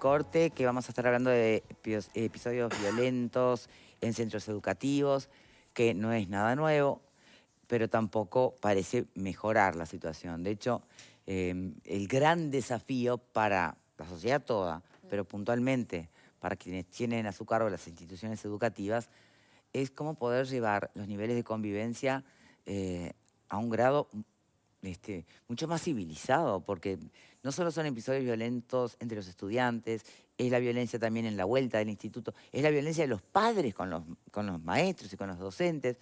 corte que vamos a estar hablando de episodios violentos en centros educativos, que no es nada nuevo, pero tampoco parece mejorar la situación. De hecho, el gran desafío para la sociedad toda, pero puntualmente para quienes tienen a su cargo las instituciones educativas, es cómo poder llevar los niveles de convivencia a un grado mucho más civilizado, porque no solo son episodios violentos entre los estudiantes, es la violencia también en la vuelta del instituto, es la violencia de los padres con los maestros y con los docentes.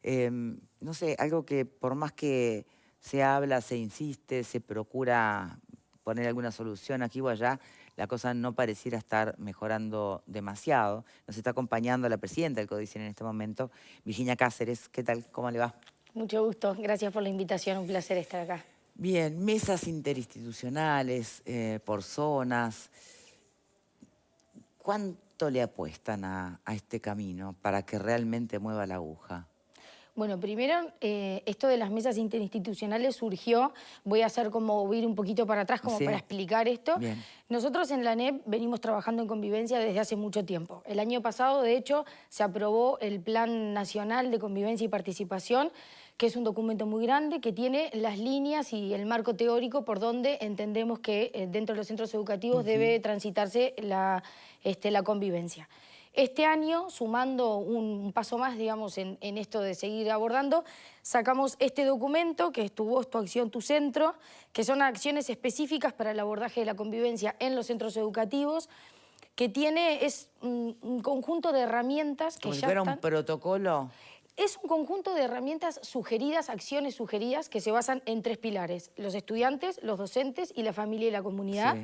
No sé, algo que por más que se habla, se insiste, se procura poner alguna solución aquí o allá, la cosa no pareciera estar mejorando demasiado. Nos está acompañando la presidenta del Codicen en este momento, Virginia Cáceres. ¿Qué tal? ¿Cómo le va? Mucho gusto. Gracias por la invitación. Un placer estar acá. Bien, mesas interinstitucionales, por zonas. ¿Cuánto le apuestan a este camino para que realmente mueva la aguja? Bueno, primero, esto de las mesas interinstitucionales surgió, voy a hacer como ir un poquito para atrás como para explicar esto. Bien. Nosotros en la ANEP venimos trabajando en convivencia desde hace mucho tiempo. El año pasado, de hecho, se aprobó el Plan Nacional de Convivencia y Participación, que es un documento muy grande que tiene las líneas y el marco teórico por donde entendemos que dentro de los centros educativos debe transitarse la convivencia. Este año, sumando un paso más, digamos, en esto de seguir abordando, sacamos este documento, que es Tu Voz, Tu Acción, Tu Centro, que son acciones específicas para el abordaje de la convivencia en los centros educativos, que es un conjunto de herramientas que ¿Como si ya fuera están... un protocolo? Es un conjunto de herramientas sugeridas, acciones sugeridas, que se basan en 3 pilares: los estudiantes, los docentes y la familia y la comunidad. Sí.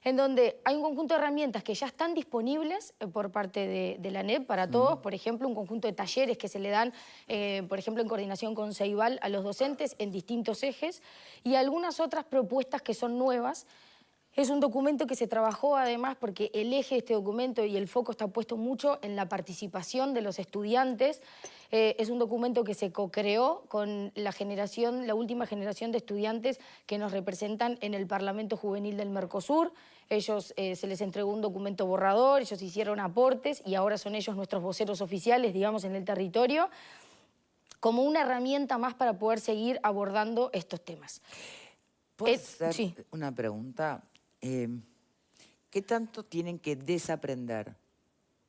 En donde hay un conjunto de herramientas que ya están disponibles por parte de la ANEP para todos. Por ejemplo, un conjunto de talleres que se le dan, por ejemplo, en coordinación con Ceibal a los docentes en distintos ejes, y algunas otras propuestas que son nuevas. Es un documento que se trabajó además porque el eje de este documento y el foco está puesto mucho en la participación de los estudiantes. Es un documento que se co-creó con la última generación de estudiantes que nos representan en el Parlamento Juvenil del Mercosur. Ellos se les entregó un documento borrador, ellos hicieron aportes y ahora son ellos nuestros voceros oficiales, digamos, en el territorio, como una herramienta más para poder seguir abordando estos temas. ¿Puedo hacer Sí. una pregunta? ¿Qué tanto tienen que desaprender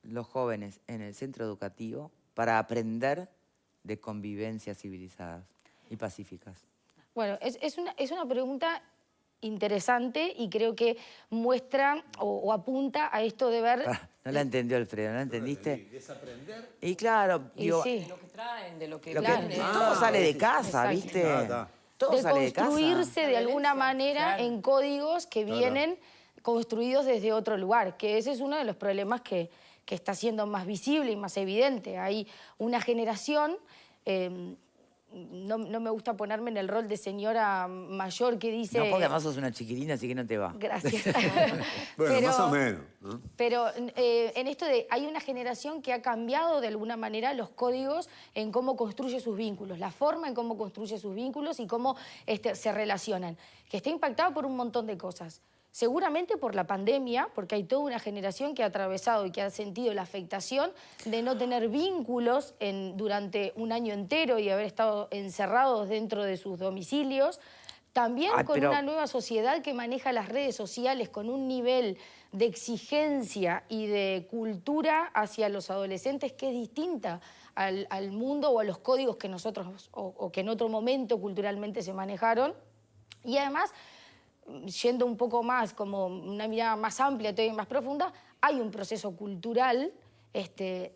los jóvenes en el centro educativo para aprender de convivencias civilizadas y pacíficas? Bueno, es una pregunta interesante y creo que muestra o apunta a esto de ver... No la entendió Alfredo, ¿no la entendiste? Sí, desaprender. Y claro, Y digo, sí. Lo que traen, de lo que Claro. viene. todo sale de casa, Exacto. ¿viste? Todo De sale de casa. construirse de alguna manera claro. en códigos que vienen construidos desde otro lugar, que ese es uno de los problemas que está siendo más visible y más evidente. Hay una generación... No me gusta ponerme en el rol de señora mayor que dice... No, porque además sos una chiquilina, así que no te va. Gracias. Bueno, más o menos, ¿no? Pero en esto hay una generación que ha cambiado de alguna manera los códigos en cómo construye sus vínculos, la forma en cómo construye sus vínculos y cómo se relacionan, que está impactada por un montón de cosas. Seguramente por la pandemia, porque hay toda una generación que ha atravesado y que ha sentido la afectación de no tener vínculos durante un año entero y haber estado encerrados dentro de sus domicilios. También con una nueva sociedad que maneja las redes sociales con un nivel de exigencia y de cultura hacia los adolescentes que es distinta al mundo o a los códigos que nosotros o que en otro momento culturalmente se manejaron. Y además, yendo un poco más, como una mirada más amplia, todavía más profunda, hay un proceso cultural de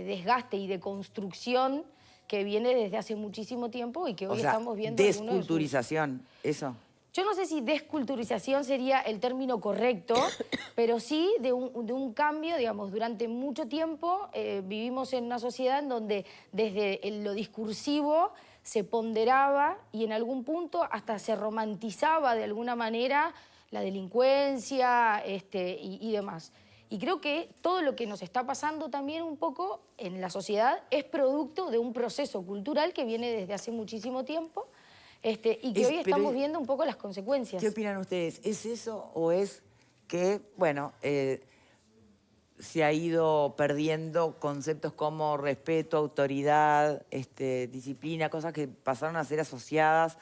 desgaste y de construcción que viene desde hace muchísimo tiempo y que hoy estamos viendo... Desculturización, eso. Yo no sé si desculturización sería el término correcto, pero sí de un cambio, digamos, durante mucho tiempo vivimos en una sociedad en donde desde lo discursivo se ponderaba y en algún punto hasta se romantizaba de alguna manera la delincuencia y demás. Y creo que todo lo que nos está pasando también un poco en la sociedad es producto de un proceso cultural que viene desde hace muchísimo tiempo y que hoy estamos viendo un poco las consecuencias. ¿Qué opinan ustedes? ¿Es eso o es que, bueno, se ha ido perdiendo conceptos como respeto, autoridad, disciplina, cosas que pasaron a ser asociadas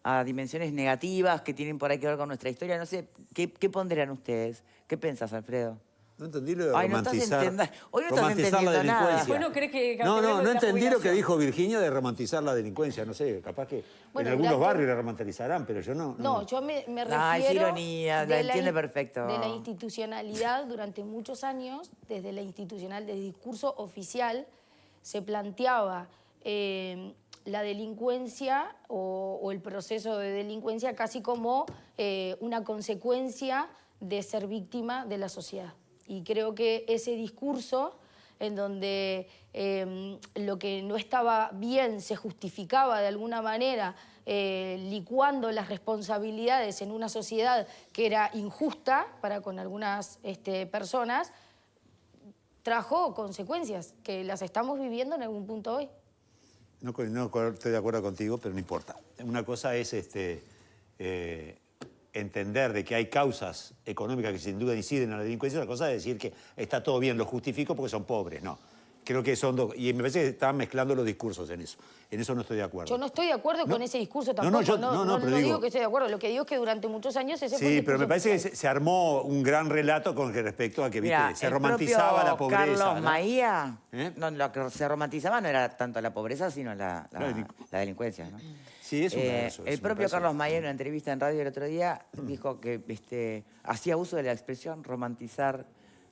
a dimensiones negativas que tienen por ahí que ver con nuestra historia. No sé, ¿qué pondrían ustedes? ¿Qué pensás, Alfredo? No entendí lo de Ay, romantizar. Hoy no estás romantizar la entendiendo nada. delincuencia. Bueno, ¿crees que No entendí lo que jubilación? dijo Virginia de romantizar la delincuencia. No sé, capaz que Bueno, en algunos durante- barrios la romantizarán, pero yo no. No, yo me refiero... Ah, es ironía, la entiende perfecto. De la institucionalidad durante muchos años, desde del discurso oficial, se planteaba la delincuencia o el proceso de delincuencia casi como una consecuencia de ser víctima de la sociedad. Y creo que ese discurso en donde lo que no estaba bien se justificaba de alguna manera, licuando las responsabilidades en una sociedad que era injusta para con algunas personas, trajo consecuencias que las estamos viviendo en algún punto hoy. No estoy de acuerdo contigo, pero no importa. Una cosa es entender de que hay causas económicas que sin duda inciden en la delincuencia, otra cosa es decir que está todo bien, lo justifico porque son pobres, no. Creo que son dos, y me parece que estaban mezclando los discursos en eso no estoy de acuerdo. Yo no estoy de acuerdo con ese discurso tampoco, no, pero digo que estoy de acuerdo, lo que digo es que durante muchos años ese fue el Sí, discurso pero me parece que oficial. se armó un gran relato con respecto a que Mira, se el romantizaba propio la pobreza. Carlos ¿no? Maía, ¿Eh? no, lo que se romantizaba no era tanto la pobreza, sino la delincuencia, ¿no? Sí, es un verso. El propio Carlos Maía en una entrevista en radio el otro día dijo que hacía uso de la expresión romantizar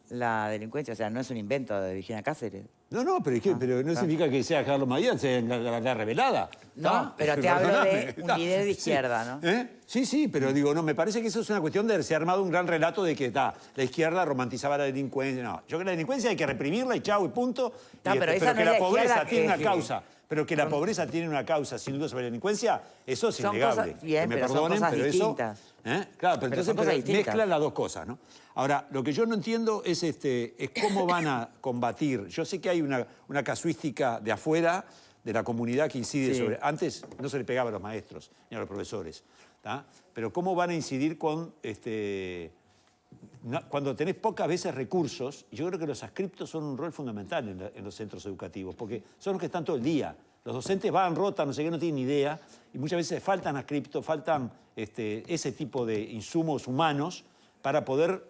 la delincuencia. O sea, no es un invento de Virginia Cáceres. No, pero no significa que sea Carlos Maía, sea la revelada. No, pero te hablo de un líder de izquierda, ¿no? Sí, pero digo, no, me parece que eso es una cuestión de se ha armado un gran relato de que la izquierda romantizaba la delincuencia. No, yo creo que la delincuencia hay que reprimirla y chau y punto. No, pero esa no que es la la pobreza izquierda tiene que- una causa. Pero que la pobreza tiene una causa, sin duda, sobre la delincuencia, eso es Son innegable. cosas- bien, que me pero son perdonen, cosas pero distintas. eso... Claro, pero Pero entonces son cosas distintas. mezclan las dos cosas, ¿no? Ahora, lo que yo no entiendo es cómo van a combatir. Yo sé que hay una casuística de afuera, de la comunidad que incide Sí. sobre... Antes no se le pegaba a los maestros ni a los profesores, ¿tá? Pero cómo van a incidir con... cuando tenés pocas veces recursos, y yo creo que los adscriptos son un rol fundamental en los centros educativos, porque son los que están todo el día. Los docentes van, rotan, no sé qué, no tienen ni idea, y muchas veces faltan adscriptos, faltan ese tipo de insumos humanos para poder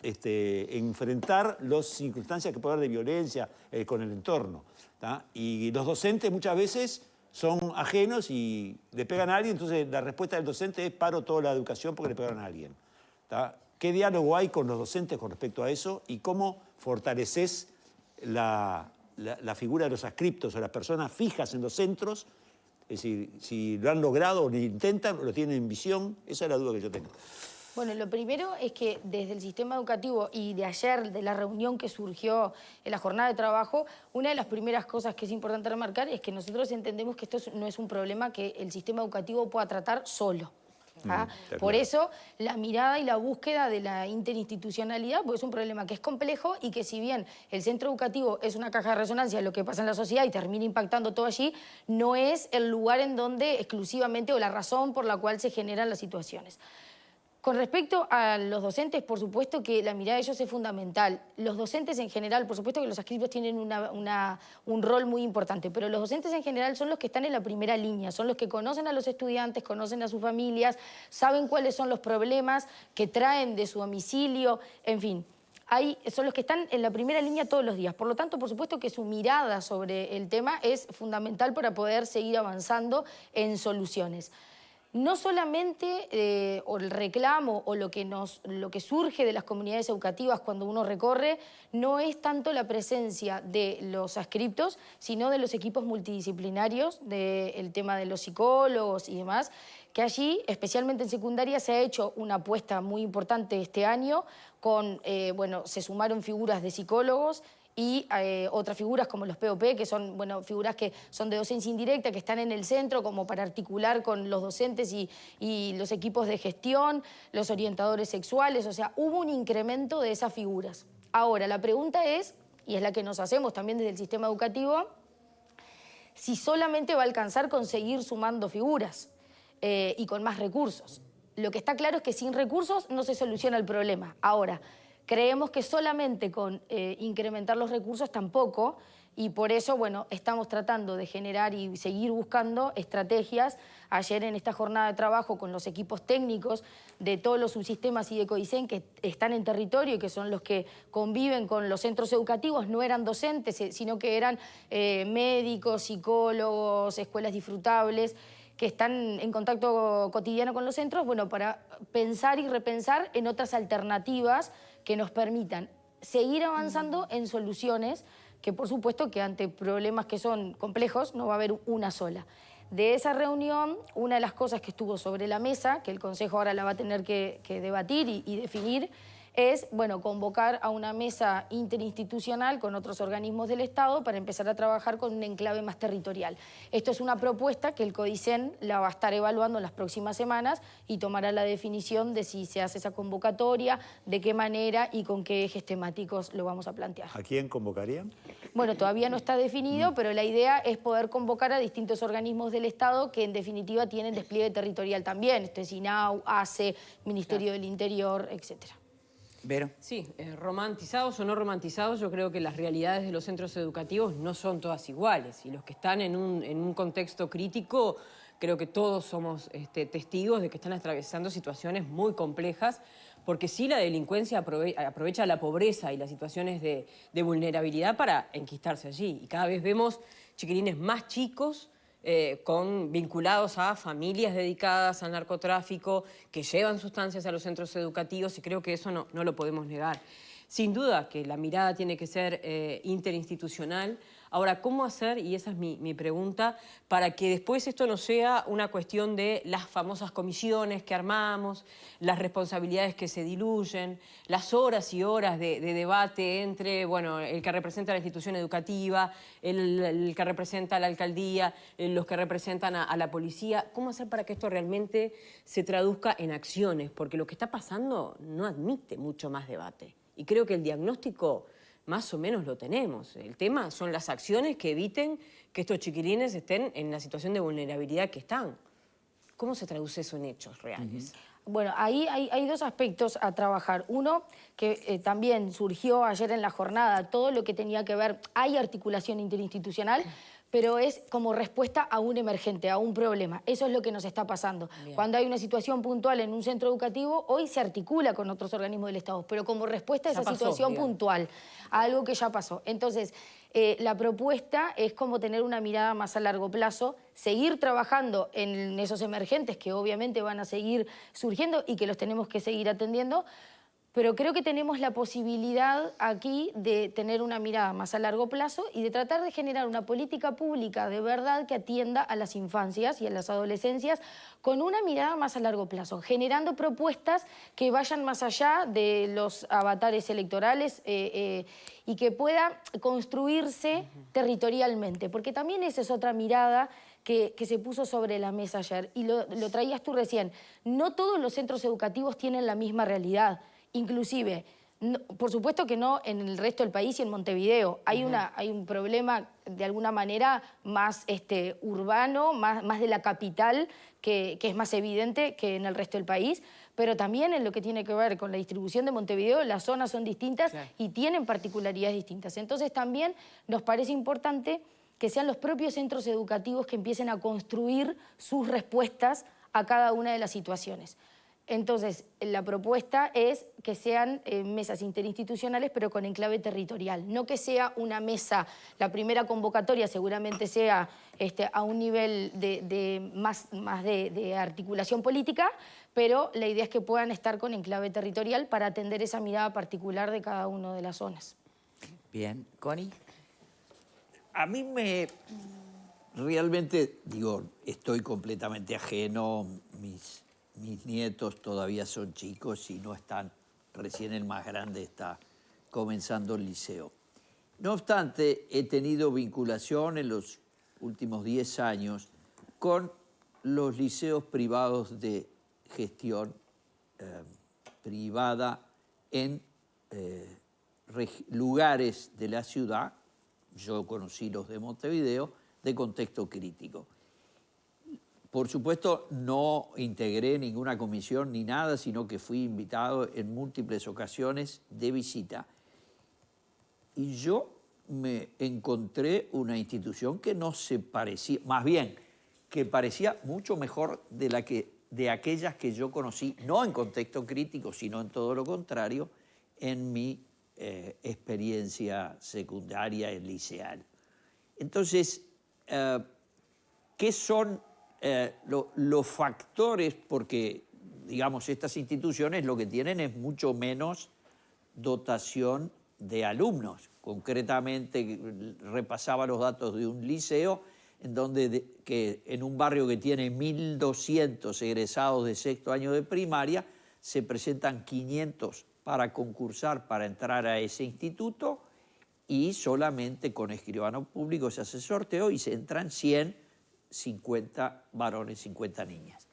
enfrentar las circunstancias que puede haber de violencia con el entorno, ¿tá? Y los docentes muchas veces son ajenos y le pegan a alguien, entonces la respuesta del docente es paro toda la educación porque le pegaron a alguien, ¿tá? ¿Qué diálogo hay con los docentes con respecto a eso y cómo fortaleces la figura de los adscriptos o las personas fijas en los centros? Es decir, si lo han logrado o lo intentan o lo tienen en visión, esa es la duda que yo tengo. Bueno, lo primero es que desde el sistema educativo y de ayer, de la reunión que surgió en la jornada de trabajo, una de las primeras cosas que es importante remarcar es que nosotros entendemos que esto no es un problema que el sistema educativo pueda tratar solo. ¿Ah? Por eso la mirada y la búsqueda de la interinstitucionalidad, porque es un problema que es complejo y que si bien el centro educativo es una caja de resonancia de lo que pasa en la sociedad y termina impactando todo allí, no es el lugar en donde exclusivamente o la razón por la cual se generan las situaciones. Con respecto a los docentes, por supuesto que la mirada de ellos es fundamental. Los docentes en general, por supuesto que los adscriptos tienen un rol muy importante, pero los docentes en general son los que están en la primera línea, son los que conocen a los estudiantes, conocen a sus familias, saben cuáles son los problemas que traen de su domicilio, en fin. Son los que están en la primera línea todos los días. Por lo tanto, por supuesto que su mirada sobre el tema es fundamental para poder seguir avanzando en soluciones. No solamente el reclamo o lo que surge de las comunidades educativas cuando uno recorre no es tanto la presencia de los adscriptos, sino de los equipos multidisciplinarios, del tema de los psicólogos y demás, que allí, especialmente en secundaria, se ha hecho una apuesta muy importante este año con, se sumaron figuras de psicólogos y otras figuras como los POP, que son figuras que son de docencia indirecta, que están en el centro como para articular con los docentes y los equipos de gestión, los orientadores sexuales, o sea, hubo un incremento de esas figuras. Ahora, la pregunta es, y es la que nos hacemos también desde el sistema educativo, si solamente va a alcanzar con seguir sumando figuras y con más recursos. Lo que está claro es que sin recursos no se soluciona el problema. Ahora, creemos que solamente con incrementar los recursos tampoco, y por eso, bueno, estamos tratando de generar y seguir buscando estrategias. Ayer en esta jornada de trabajo con los equipos técnicos de todos los subsistemas y de Codicen que están en territorio y que son los que conviven con los centros educativos, no eran docentes, sino que eran médicos, psicólogos, escuelas disfrutables, que están en contacto cotidiano con los centros, bueno, para pensar y repensar en otras alternativas que nos permitan seguir avanzando en soluciones que, por supuesto, que ante problemas que son complejos no va a haber una sola. De esa reunión, una de las cosas que estuvo sobre la mesa, que el Consejo ahora la va a tener que debatir y definir, es, bueno, convocar a una mesa interinstitucional con otros organismos del Estado para empezar a trabajar con un enclave más territorial. Esto es una propuesta que el Codicen la va a estar evaluando en las próximas semanas y tomará la definición de si se hace esa convocatoria, de qué manera y con qué ejes temáticos lo vamos a plantear. ¿A quién convocarían? Bueno, todavía no está definido, pero la idea es poder convocar a distintos organismos del Estado que en definitiva tienen despliegue territorial también. Esto es INAU, ACE, Ministerio del Interior, etcétera. Vero. Sí, romantizados o no romantizados, yo creo que las realidades de los centros educativos no son todas iguales. Y los que están en un contexto crítico, creo que todos somos testigos de que están atravesando situaciones muy complejas, porque sí la delincuencia aprovecha la pobreza y las situaciones de vulnerabilidad para enquistarse allí. Y cada vez vemos chiquilines más chicos, vinculados a familias dedicadas al narcotráfico, que llevan sustancias a los centros educativos, y creo que eso no lo podemos negar. Sin duda que la mirada tiene que ser interinstitucional. Ahora, ¿cómo hacer, y esa es mi pregunta, para que después esto no sea una cuestión de las famosas comisiones que armamos, las responsabilidades que se diluyen, las horas y horas de debate entre, bueno, el que representa la institución educativa, el que representa a la alcaldía, los que representan a la policía? ¿Cómo hacer para que esto realmente se traduzca en acciones? Porque lo que está pasando no admite mucho más debate. Y creo que el diagnóstico más o menos lo tenemos. El tema son las acciones que eviten que estos chiquilines estén en la situación de vulnerabilidad que están. ¿Cómo se traduce eso en hechos reales? Bueno, ahí hay dos aspectos a trabajar. Uno, que también surgió ayer en la jornada, todo lo que tenía que ver, hay articulación interinstitucional, pero es como respuesta a un emergente, a un problema. Eso es lo que nos está pasando. Bien. Cuando hay una situación puntual en un centro educativo, hoy se articula con otros organismos del Estado, pero como respuesta a esa situación puntual, a algo que ya pasó. Entonces, la propuesta es como tener una mirada más a largo plazo, seguir trabajando en esos emergentes que obviamente van a seguir surgiendo y que los tenemos que seguir atendiendo, pero creo que tenemos la posibilidad aquí de tener una mirada más a largo plazo y de tratar de generar una política pública de verdad que atienda a las infancias y a las adolescencias con una mirada más a largo plazo, generando propuestas que vayan más allá de los avatares electorales y que pueda construirse territorialmente, porque también esa es otra mirada que se puso sobre la mesa ayer, y lo traías tú recién. No todos los centros educativos tienen la misma realidad. Inclusive, no, por supuesto que no en el resto del país y en Montevideo. Hay un problema, de alguna manera, más urbano, más de la capital, que es más evidente que en el resto del país. Pero también en lo que tiene que ver con la distribución de Montevideo, las zonas son distintas, claro, y tienen particularidades distintas. Entonces también nos parece importante que sean los propios centros educativos que empiecen a construir sus respuestas a cada una de las situaciones. Entonces, la propuesta es que sean mesas interinstitucionales, pero con enclave territorial. No que sea una mesa, la primera convocatoria seguramente sea a un nivel más de articulación política, pero la idea es que puedan estar con enclave territorial para atender esa mirada particular de cada una de las zonas. Bien. Connie. A mí realmente, estoy completamente ajeno, mis nietos todavía son chicos y no están, recién el más grande está comenzando el liceo. No obstante, he tenido vinculación en los últimos 10 años con los liceos privados de gestión privada en lugares de la ciudad. Yo conocí los de Montevideo, de contexto crítico. por supuesto, no integré ninguna comisión ni nada, sino que fui invitado en múltiples ocasiones de visita. Y yo me encontré una institución que no se parecía, más bien, que parecía mucho mejor de aquellas que yo conocí, no en contexto crítico, sino en todo lo contrario, en mi experiencia secundaria y liceal. Entonces, ¿qué son los factores? Porque, digamos, estas instituciones lo que tienen es mucho menos dotación de alumnos. Concretamente, repasaba los datos de un liceo en donde en un barrio que tiene 1.200 egresados de sexto año de primaria, se presentan 500 para concursar, para entrar a ese instituto, y solamente con escribano público se hace sorteo y se entran 100, 50 varones, 50 niñas.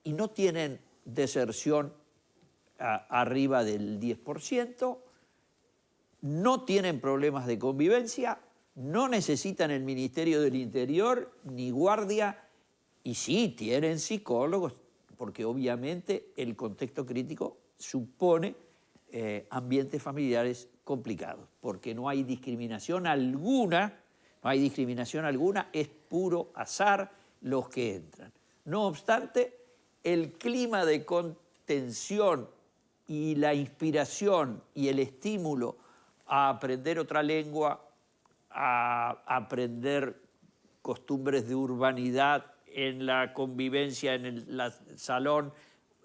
Y no tienen deserción arriba del 10%, no tienen problemas de convivencia, no necesitan el Ministerio del Interior ni guardia, y sí tienen psicólogos, porque obviamente el contexto crítico supone ambientes familiares complicados, porque no hay discriminación alguna, es puro azar los que entran. No obstante, el clima de contención y la inspiración y el estímulo a aprender otra lengua, a aprender costumbres de urbanidad en la convivencia, en el salón,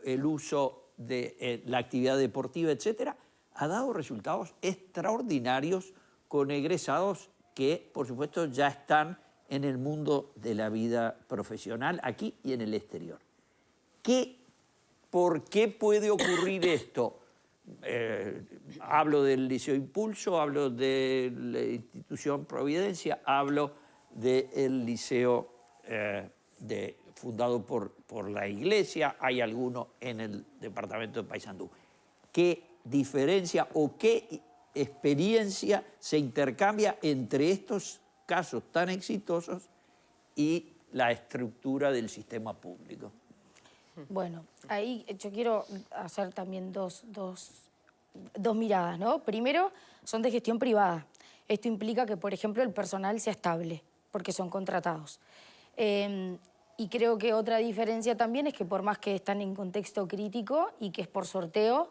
el uso de la actividad deportiva, etcétera, ha dado resultados extraordinarios con egresados que, por supuesto, ya están en el mundo de la vida profesional, aquí y en el exterior. ¿Por qué puede ocurrir esto? Hablo del Liceo Impulso, hablo de la institución Providencia, hablo del liceo fundado por la Iglesia, hay alguno en el departamento de Paysandú. ¿Qué diferencia o qué experiencia se intercambia entre estos casos tan exitosos y la estructura del sistema público? Bueno, ahí yo quiero hacer también dos miradas, ¿no? Primero, son de gestión privada. Esto implica que, por ejemplo, el personal sea estable, porque son contratados. Y creo que otra diferencia también es que por más que están en contexto crítico y que es por sorteo,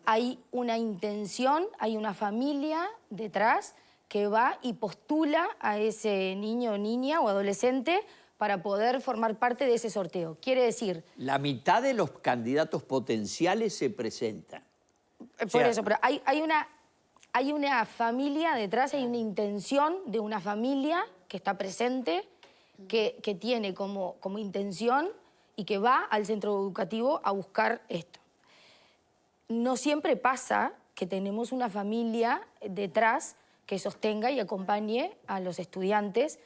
hay una intención, hay una familia detrás que va y postula a ese niño, niña o adolescente para poder formar parte de ese sorteo. Quiere decir... La mitad de los candidatos potenciales se presentan. Por eso, pero hay una familia detrás, hay una intención de una familia que está presente, que tiene como intención y que va al centro educativo a buscar esto. No siempre pasa que tenemos una familia detrás que sostenga y acompañe a los estudiantes,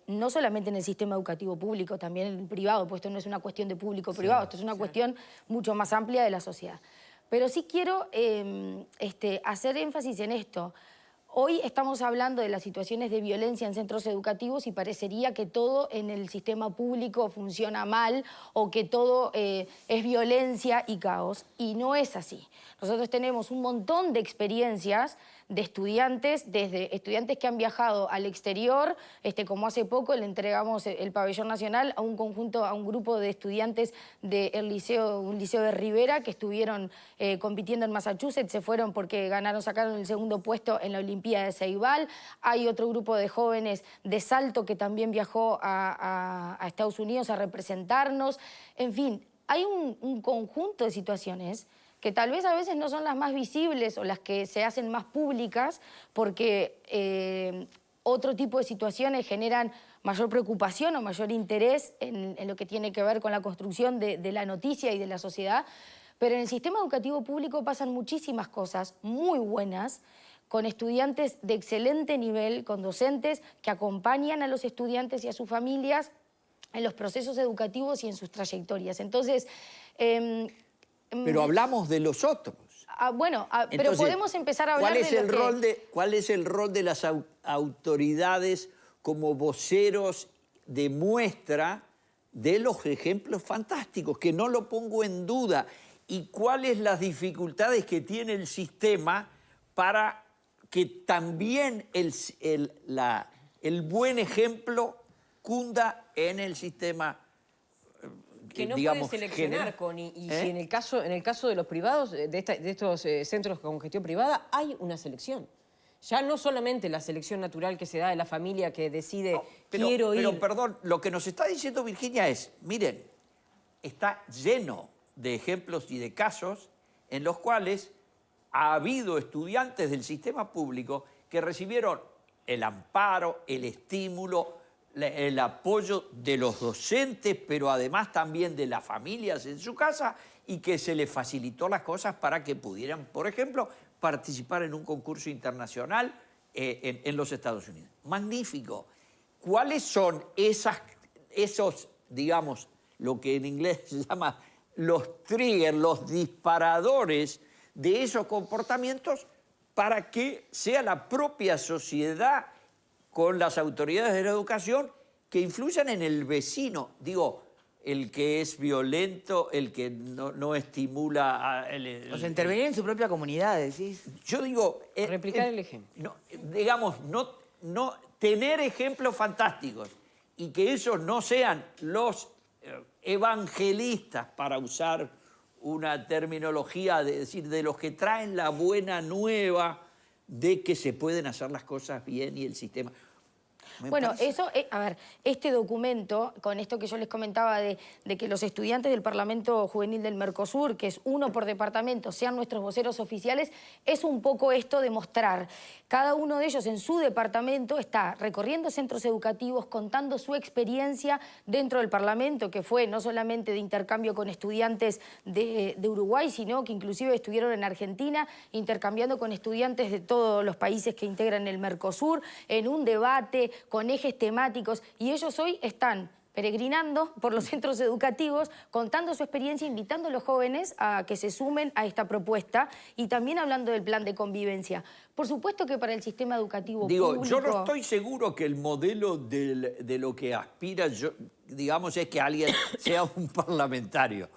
no solamente en el sistema educativo público, también en el privado, pues esto no es una cuestión de público-privado, esto es una cuestión mucho más amplia de la sociedad. Pero sí quiero hacer énfasis en esto. Hoy estamos hablando de las situaciones de violencia en centros educativos y parecería que todo en el sistema público funciona mal o que todo es violencia y caos. Y no es así. Nosotros tenemos un montón de experiencias de estudiantes, desde estudiantes que han viajado al exterior, como hace poco le entregamos el pabellón nacional a un grupo de estudiantes de un liceo de Rivera que estuvieron compitiendo en Massachusetts, se fueron porque sacaron el segundo puesto en la Olimpiada de Ceibal. Hay otro grupo de jóvenes de Salto que también viajó a Estados Unidos a representarnos. En fin, hay un conjunto de situaciones que tal vez a veces no son las más visibles o las que se hacen más públicas porque otro tipo de situaciones generan mayor preocupación o mayor interés en lo que tiene que ver con la construcción de la noticia y de la sociedad. Pero en el sistema educativo público pasan muchísimas cosas muy buenas, con estudiantes de excelente nivel, con docentes que acompañan a los estudiantes y a sus familias en los procesos educativos y en sus trayectorias. Entonces... pero hablamos de los otros. Bueno, pero entonces, podemos empezar a hablar ¿cuál es el rol de las autoridades como voceros de muestra de los ejemplos fantásticos, que no lo pongo en duda, y cuáles las dificultades que tiene el sistema para que también el buen ejemplo cunda en el sistema, que no digamos, puede seleccionar, general. Connie. Y si en el caso de los privados, de estos centros con gestión privada, hay una selección. Ya no solamente la selección natural que se da de la familia que decide, No, quiero ir... Pero, perdón, lo que nos está diciendo Virginia es, miren, está lleno de ejemplos y de casos en los cuales ha habido estudiantes del sistema público que recibieron el amparo, el estímulo, el apoyo de los docentes, pero además también de las familias en su casa, y que se les facilitó las cosas para que pudieran, por ejemplo, participar en un concurso internacional en los Estados Unidos. Magnífico. ¿Cuáles son esos, digamos, lo que en inglés se llama los triggers, los disparadores de esos comportamientos para que sea la propia sociedad con las autoridades de la educación que influyan en el vecino? Digo, el que es violento, el que no estimula... O sea, intervenir en su propia comunidad, decís. Yo digo... Replicar el ejemplo. No, digamos, no tener ejemplos fantásticos y que esos no sean los evangelistas, para usar una terminología, de decir, de los que traen la buena nueva de que se pueden hacer las cosas bien y el sistema... Bueno, eso, a ver, este documento, con esto que yo les comentaba de que los estudiantes del Parlamento Juvenil del Mercosur, que es uno por departamento, sean nuestros voceros oficiales, es un poco esto de mostrar. Cada uno de ellos en su departamento está recorriendo centros educativos, contando su experiencia dentro del Parlamento, que fue no solamente de intercambio con estudiantes de Uruguay, sino que inclusive estuvieron en Argentina, intercambiando con estudiantes de todos los países que integran el Mercosur, en un debate con ejes temáticos, y ellos hoy están peregrinando por los centros educativos, contando su experiencia, invitando a los jóvenes a que se sumen a esta propuesta y también hablando del plan de convivencia. Por supuesto que para el sistema educativo público... yo no estoy seguro que el modelo de lo que aspira, digamos, es que alguien sea un parlamentario.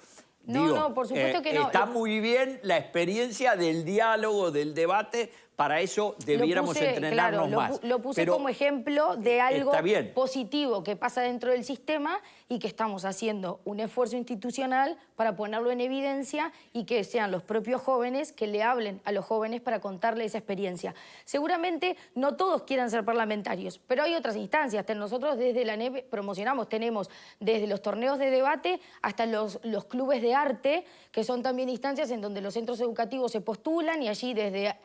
No, por supuesto que no. Está muy bien la experiencia del diálogo, del debate, para eso debiéramos entrenarnos más. Lo puse como ejemplo de algo bien. positivo que pasa dentro del sistema y que estamos haciendo un esfuerzo institucional para ponerlo en evidencia y que sean los propios jóvenes que le hablen a los jóvenes para contarles esa experiencia. Seguramente no todos quieran ser parlamentarios, pero hay otras instancias. Nosotros desde la ANEP promocionamos, tenemos desde los torneos de debate hasta los clubes de arte, que son también instancias en donde los centros educativos se postulan y allí desde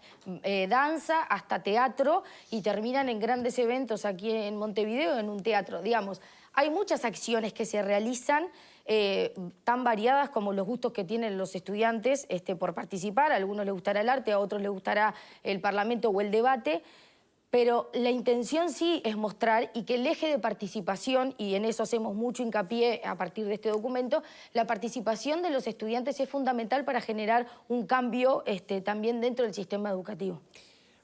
danza hasta teatro y terminan en grandes eventos aquí en Montevideo, en un teatro, digamos. Hay muchas acciones que se realizan tan variadas como los gustos que tienen los estudiantes por participar. A algunos les gustará el arte, a otros les gustará el parlamento o el debate, pero la intención sí es mostrar y que el eje de participación, y en eso hacemos mucho hincapié a partir de este documento, la participación de los estudiantes es fundamental para generar un cambio también dentro del sistema educativo.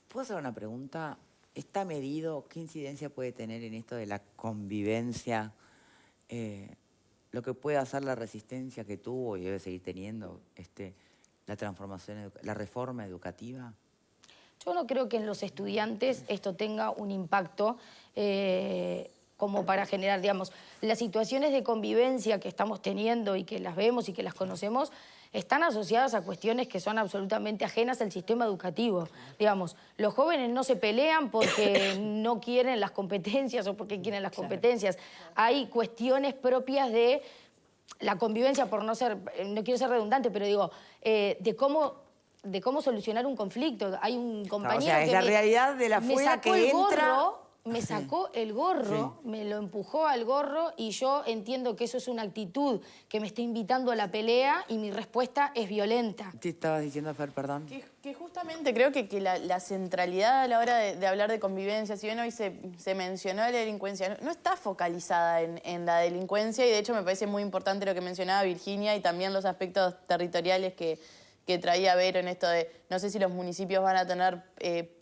¿Puedo hacer una pregunta? ¿Está medido qué incidencia puede tener en esto de la convivencia, lo que puede hacer la resistencia que tuvo y debe seguir teniendo la transformación, la reforma educativa? Yo no creo que en los estudiantes esto tenga un impacto como para generar, digamos, las situaciones de convivencia que estamos teniendo y que las vemos y que las conocemos están asociadas a cuestiones que son absolutamente ajenas al sistema educativo. Digamos, los jóvenes no se pelean porque no quieren las competencias o porque quieren las competencias. Hay cuestiones propias de la convivencia, por no quiero ser redundante, pero digo, de cómo solucionar un conflicto. Hay un compañero o sea, es que la realidad de la afuera que entra... Me sacó el gorro, sí. Me lo empujó al gorro y yo entiendo que eso es una actitud que me está invitando a la pelea y mi respuesta es violenta. ¿Qué estabas diciendo, Fer, perdón? Que justamente creo que la centralidad a la hora de hablar de convivencia, si bien hoy se mencionó la delincuencia, no está focalizada en la delincuencia y de hecho me parece muy importante lo que mencionaba Virginia y también los aspectos territoriales que traía Vero en esto de, no sé si los municipios van a tener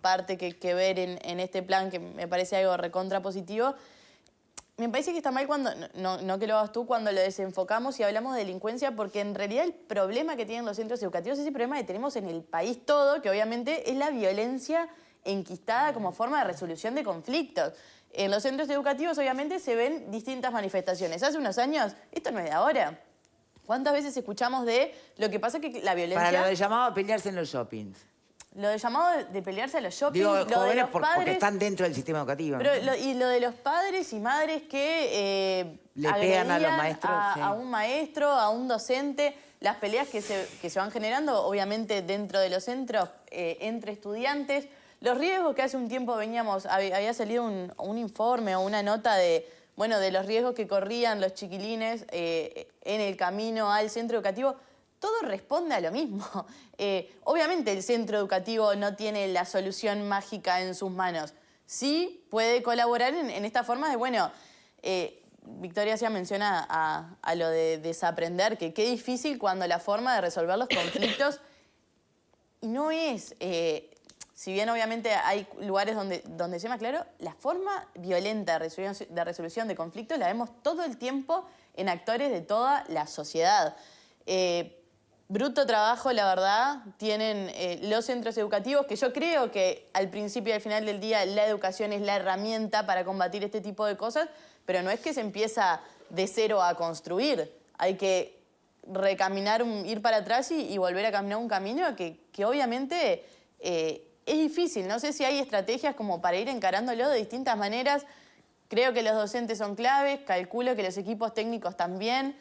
parte que ver en este plan, que me parece algo recontra positivo. me parece que está mal cuando, no que lo hagas tú, cuando lo desenfocamos y hablamos de delincuencia, porque en realidad el problema que tienen los centros educativos es el problema que tenemos en el país todo, que obviamente es la violencia enquistada como forma de resolución de conflictos. En los centros educativos obviamente se ven distintas manifestaciones. Hace unos años, esto no es de ahora. ¿Cuántas veces escuchamos de lo que pasa que la violencia... Para lo de llamado a pelearse en los shoppings. Lo de llamado de pelearse a los shoppings, Digo, lo de jóvenes los porque padres... están dentro del sistema educativo. Pero y lo de los padres y madres que le pegan a los maestros. a un maestro, a un docente, las peleas que se van generando, obviamente, dentro de los centros, entre estudiantes. Los riesgos que hace un tiempo veníamos, había salido un informe o una nota de los riesgos que corrían los chiquilines en el camino al centro educativo. Todo responde a lo mismo. Obviamente el centro educativo no tiene la solución mágica en sus manos. Sí puede colaborar en esta forma de, Victoria ya menciona a lo de desaprender, que qué difícil cuando la forma de resolver los conflictos no es... si bien obviamente hay lugares donde se llama claro, la forma violenta de resolución de conflictos la vemos todo el tiempo en actores de toda la sociedad. Bruto trabajo, la verdad, tienen los centros educativos, que yo creo que al principio y al final del día la educación es la herramienta para combatir este tipo de cosas, pero no es que se empieza de cero a construir. Hay que recaminar, ir para atrás y volver a caminar un camino que obviamente es difícil. No sé si hay estrategias como para ir encarándolo de distintas maneras. Creo que los docentes son claves, calculo que los equipos técnicos también.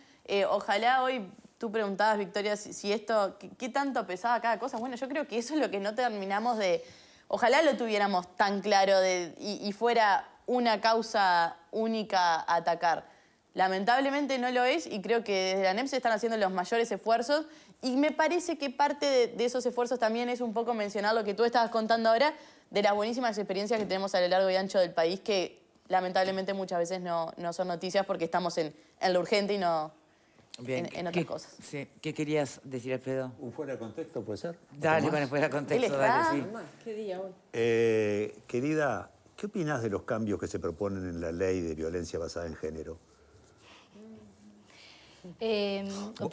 Ojalá hoy... Tú preguntabas, Victoria, si esto, ¿qué tanto pesaba cada cosa? Bueno, yo creo que eso es lo que no terminamos de... Ojalá lo tuviéramos tan claro y fuera una causa única a atacar. Lamentablemente no lo es y creo que desde la ANEP se están haciendo los mayores esfuerzos y me parece que parte de esos esfuerzos también es un poco mencionar lo que tú estabas contando ahora de las buenísimas experiencias que tenemos a lo largo y ancho del país que lamentablemente muchas veces no son noticias porque estamos en lo urgente y no... Bien, en otras cosas. Sí. ¿Qué querías decir, Alfredo? ¿Un fuera de contexto puede ser? Dale, bueno, fuera de contexto, dale, sí. ¿Qué día hoy? Querida, ¿qué opinás de los cambios que se proponen en la ley de violencia basada en género?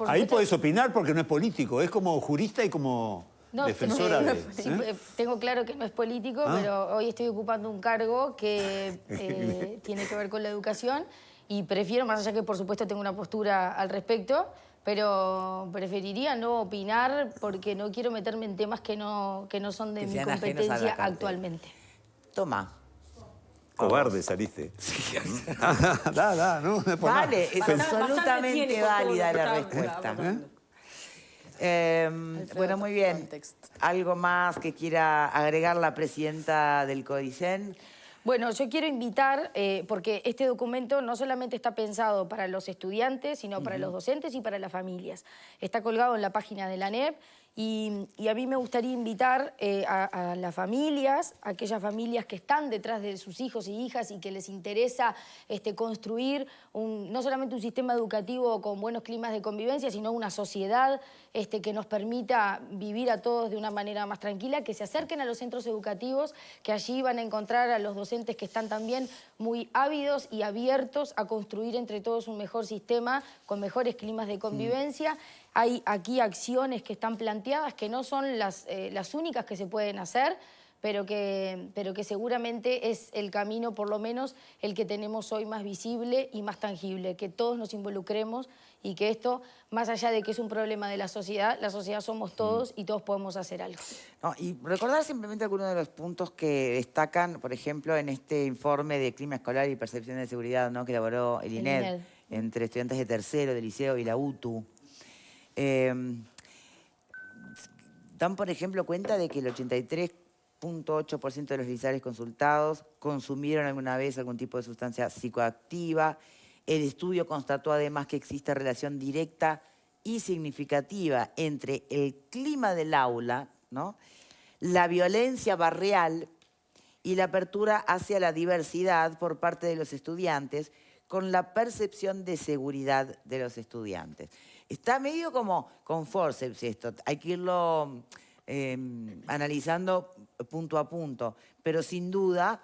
Ahí podés opinar porque no es político, es como jurista y como defensora de... Sí, tengo claro que no es político, pero hoy estoy ocupando un cargo que tiene que ver con la educación y prefiero, más allá que por supuesto tengo una postura al respecto, pero preferiría no opinar porque no quiero meterme en temas que no son de mi competencia actualmente. Toma. Cobarde saliste. No vale, es absolutamente tiene válida con todo la lo que está respuesta. Bueno, muy bien. ¿Algo más que quiera agregar la presidenta del CODICEN? Bueno, yo quiero invitar, porque este documento no solamente está pensado para los estudiantes, sino para los docentes y para las familias. Está colgado en la página de la ANEP y a mí me gustaría invitar a las familias, a aquellas familias que están detrás de sus hijos y hijas y que les interesa construir no solamente un sistema educativo con buenos climas de convivencia, sino una sociedad que nos permita vivir a todos de una manera más tranquila, que se acerquen a los centros educativos, que allí van a encontrar a los docentes que están también muy ávidos y abiertos a construir entre todos un mejor sistema con mejores climas de convivencia. Hay aquí acciones que están planteadas que no son las únicas que se pueden hacer, pero que seguramente es el camino, por lo menos, el que tenemos hoy más visible y más tangible, que todos nos involucremos y que esto, más allá de que es un problema de la sociedad somos todos y todos podemos hacer algo. No, y recordar simplemente algunos de los puntos que destacan, por ejemplo, en este informe de clima escolar y percepción de seguridad, ¿no?, que elaboró el INED entre estudiantes de tercero, de liceo y la UTU. Dan, por ejemplo, cuenta de que el 83,8% de los liceales consultados consumieron alguna vez algún tipo de sustancia psicoactiva. El estudio constató además que existe relación directa y significativa entre el clima del aula, ¿no?, la violencia barrial y la apertura hacia la diversidad por parte de los estudiantes con la percepción de seguridad de los estudiantes. Está medio como con forceps esto, hay que irlo analizando punto a punto, pero sin duda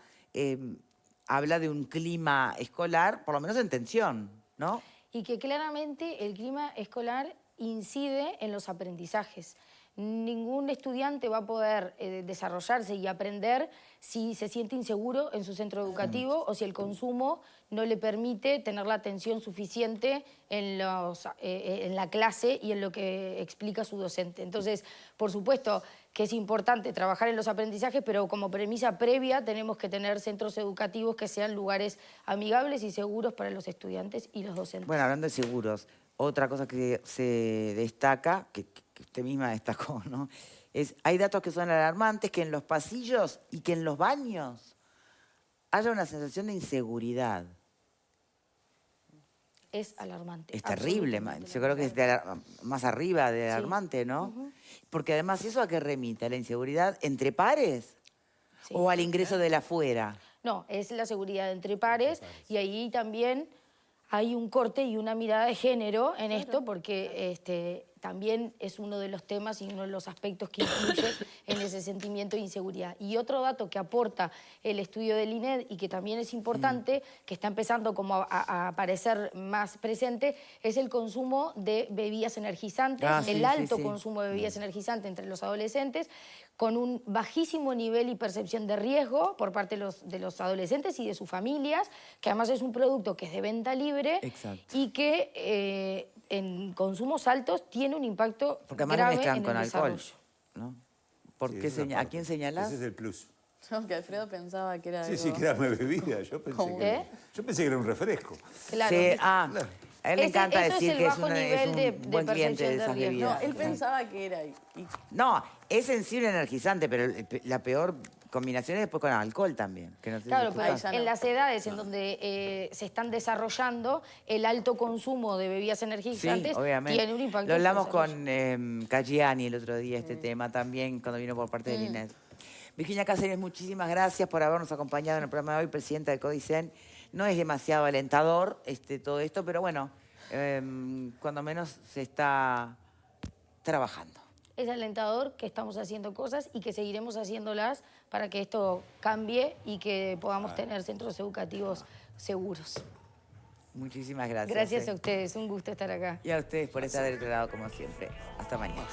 habla de un clima escolar, por lo menos en tensión, ¿no? Y que claramente el clima escolar incide en los aprendizajes. Ningún estudiante va a poder desarrollarse y aprender si se siente inseguro en su centro educativo o si el consumo no le permite tener la atención suficiente en la clase y en lo que explica su docente. Entonces, por supuesto que es importante trabajar en los aprendizajes, pero como premisa previa tenemos que tener centros educativos que sean lugares amigables y seguros para los estudiantes y los docentes. Bueno, hablando de seguros, otra cosa que se destaca, que usted misma destacó, ¿no? Hay datos que son alarmantes, que en los pasillos y que en los baños haya una sensación de inseguridad. Es alarmante. Es terrible, yo creo que es más arriba de alarmante, ¿no? Porque además, ¿eso a qué remite? ¿A la inseguridad entre pares? Sí. ¿O al ingreso de la afuera? No, es la seguridad entre pares y ahí también hay un corte y una mirada de género en esto porque también es uno de los temas y uno de los aspectos que influye en ese sentimiento de inseguridad. Y otro dato que aporta el estudio del INED y que también es importante, que está empezando como a aparecer más presente, es el consumo de bebidas energizantes, el alto consumo de bebidas energizantes entre los adolescentes, con un bajísimo nivel y percepción de riesgo por parte de los adolescentes y de sus familias, que además es un producto que es de venta libre. Exacto. Y que en consumos altos tiene un impacto porque además grave lo mezclan en con el alcohol, desarrollo. ¿no? ¿Por Sí, qué esa ¿A parte. quién señalás? Ese es el plus. No, que Alfredo pensaba que era Sí, algo... sí, que era una bebida. Yo pensé que era un refresco. Claro. Sí, a él le encanta eso decir es el que es bajo un nivel de buen cliente de percepción de esas riesgo. bebidas. No, él pensaba que era... No, es en sí un energizante, pero la peor combinación es después con alcohol también. Que no sé si Claro, escuchás. pero en las edades en donde se están desarrollando, el alto consumo de bebidas energizantes Sí, obviamente. tiene un impacto. Lo en su hablamos desarrollo. con Caggiani el otro día, este tema también, cuando vino por parte del INED. Virginia Cáceres, muchísimas gracias por habernos acompañado en el programa de hoy, presidenta de Codicen. No es demasiado alentador todo esto, pero bueno, cuando menos se está trabajando. Es alentador que estamos haciendo cosas y que seguiremos haciéndolas para que esto cambie y que podamos tener centros educativos seguros. Muchísimas gracias. Gracias a ustedes, un gusto estar acá. Y a ustedes por estar del otro lado como siempre. Hasta mañana.